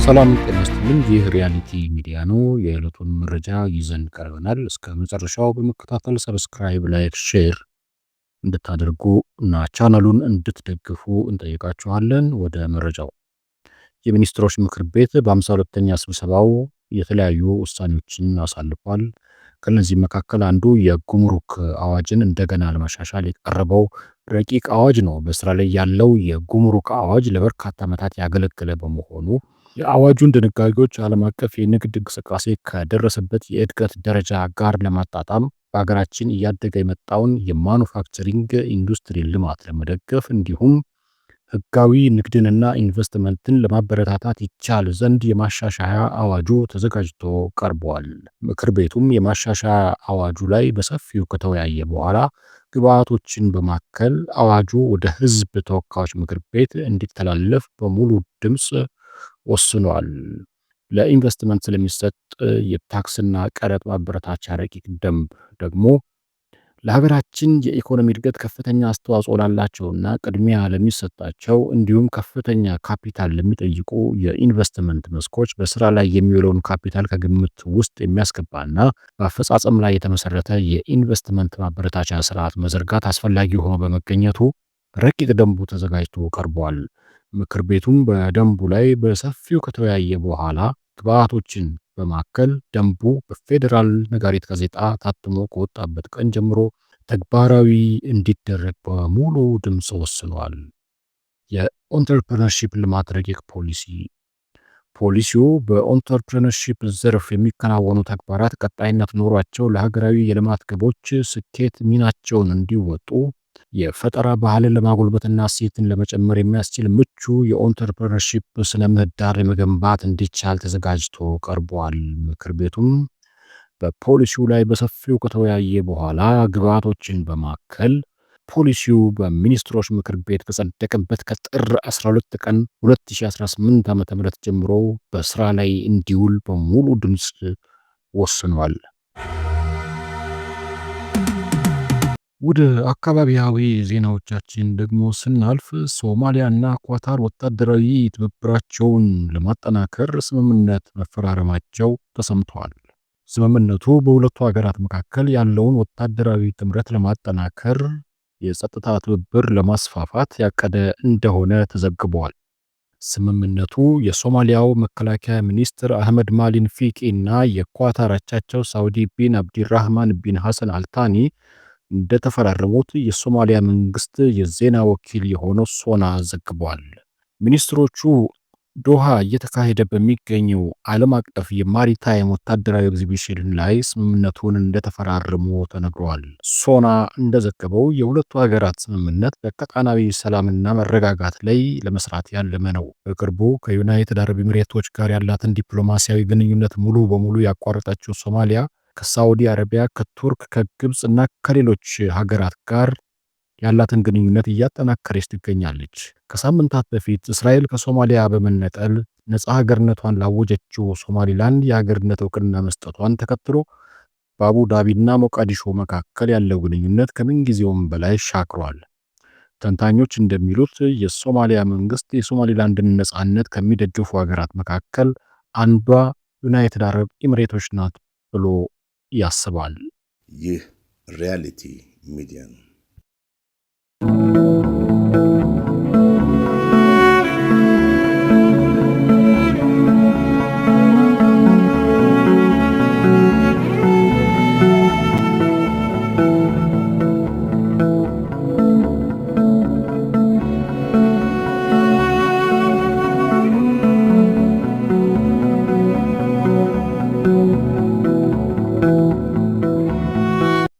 ሰላም ጤና ይስጥልኝ። ይህ ሪያሊቲ ሚዲያ ነው። የዕለቱን መረጃ ይዘን ቀርበናል። እስከ መጨረሻው በመከታተል ሰብስክራይብ፣ ላይክ፣ ሼር እንድታደርጉ እና ቻናሉን እንድትደግፉ እንጠይቃችኋለን። ወደ መረጃው። የሚኒስትሮች ምክር ቤት በ52ኛ ስብሰባው የተለያዩ ውሳኔዎችን አሳልፏል። ከነዚህ መካከል አንዱ የጉምሩክ አዋጅን እንደገና ለማሻሻል የቀረበው ረቂቅ አዋጅ ነው። በስራ ላይ ያለው የጉምሩክ አዋጅ ለበርካታ ዓመታት ያገለገለ በመሆኑ የአዋጁን ድንጋጌዎች ዓለም አቀፍ የንግድ እንቅስቃሴ ከደረሰበት የእድገት ደረጃ ጋር ለማጣጣም በሀገራችን እያደገ የመጣውን የማኑፋክቸሪንግ ኢንዱስትሪ ልማት ለመደገፍ እንዲሁም ህጋዊ ንግድንና ኢንቨስትመንትን ለማበረታታት ይቻል ዘንድ የማሻሻያ አዋጁ ተዘጋጅቶ ቀርቧል። ምክር ቤቱም የማሻሻያ አዋጁ ላይ በሰፊው ከተወያየ በኋላ ግብዓቶችን በማከል አዋጁ ወደ ህዝብ ተወካዮች ምክር ቤት እንዲተላለፍ በሙሉ ድምፅ ወስኗል። ለኢንቨስትመንት ስለሚሰጥ የታክስና ቀረጥ ማበረታቻ ረቂቅ ደንብ ደግሞ ለሀገራችን የኢኮኖሚ እድገት ከፍተኛ አስተዋጽኦ ላላቸውና ቅድሚያ ለሚሰጣቸው እንዲሁም ከፍተኛ ካፒታል ለሚጠይቁ የኢንቨስትመንት መስኮች በስራ ላይ የሚውለውን ካፒታል ከግምት ውስጥ የሚያስገባና በአፈጻጸም ላይ የተመሰረተ የኢንቨስትመንት ማበረታቻ ስርዓት መዘርጋት አስፈላጊ ሆኖ በመገኘቱ ረቂቅ ደንቡ ተዘጋጅቶ ቀርቧል። ምክር ቤቱም በደንቡ ላይ በሰፊው ከተወያየ በኋላ ግብዓቶችን በማከል ደንቡ በፌዴራል ነጋሪት ጋዜጣ ታትሞ ከወጣበት ቀን ጀምሮ ተግባራዊ እንዲደረግ በሙሉ ድምፅ ወስኗል። የኢንተርፕረነርሺፕ ልማት ረቂቅ ፖሊሲው በኢንተርፕረነርሺፕ ዘርፍ የሚከናወኑ ተግባራት ቀጣይነት ኖሯቸው ለሀገራዊ የልማት ግቦች ስኬት ሚናቸውን እንዲወጡ የፈጠራ ባህልን ለማጎልበትና እሴትን ለመጨመር የሚያስችል ምቹ የኢንተርፕረነርሺፕ ስነ ምህዳር ለመገንባት እንዲቻል ተዘጋጅቶ ቀርቧል። ምክር ቤቱም በፖሊሲው ላይ በሰፊው ከተወያየ በኋላ ግብዓቶችን በማከል ፖሊሲው በሚኒስትሮች ምክር ቤት ከጸደቀበት ከጥር 12 ቀን 2018 ዓ.ም ጀምሮ በስራ ላይ እንዲውል በሙሉ ድምፅ ወስኗል። ወደ አካባቢያዊ ዜናዎቻችን ደግሞ ስናልፍ ሶማሊያና ኳታር ወታደራዊ ትብብራቸውን ለማጠናከር ስምምነት መፈራረማቸው ተሰምቷል። ስምምነቱ በሁለቱ ሀገራት መካከል ያለውን ወታደራዊ ጥምረት ለማጠናከር የጸጥታ ትብብር ለማስፋፋት ያቀደ እንደሆነ ተዘግቧል። ስምምነቱ የሶማሊያው መከላከያ ሚኒስትር አህመድ ማሊን ፊቂ እና የኳታር አቻቸው ሳውዲ ቢን አብዲራህማን ቢን ሐሰን አልታኒ እንደተፈራረሙት የሶማሊያ መንግስት የዜና ወኪል የሆነው ሶና ዘግቧል። ሚኒስትሮቹ ዶሃ እየተካሄደ በሚገኘው ዓለም አቀፍ የማሪታይም ወታደራዊ ኤግዚቢሽን ላይ ስምምነቱን እንደተፈራረሙ ተነግሯል። ሶና እንደዘገበው የሁለቱ ሀገራት ስምምነት በቀጣናዊ ሰላምና መረጋጋት ላይ ለመስራት ያለመ ነው። በቅርቡ ከዩናይትድ አረብ ኤሚሬቶች ጋር ያላትን ዲፕሎማሲያዊ ግንኙነት ሙሉ በሙሉ ያቋረጠችው ሶማሊያ ከሳዑዲ አረቢያ፣ ከቱርክ፣ ከግብፅ እና ከሌሎች ሀገራት ጋር ያላትን ግንኙነት እያጠናከረች ትገኛለች። ከሳምንታት በፊት እስራኤል ከሶማሊያ በመነጠል ነፃ ሀገርነቷን ላወጀችው ሶማሊላንድ የሀገርነት እውቅና መስጠቷን ተከትሎ በአቡ ዳቢና ሞቃዲሾ መካከል ያለው ግንኙነት ከምንጊዜውም በላይ ሻክሯል። ተንታኞች እንደሚሉት የሶማሊያ መንግስት የሶማሊላንድን ነፃነት ከሚደግፉ ሀገራት መካከል አንዷ ዩናይትድ አረብ ኤሚሬቶች ናት ብሎ ያስባል። ይህ ሪያሊቲ ሚዲያ ነው።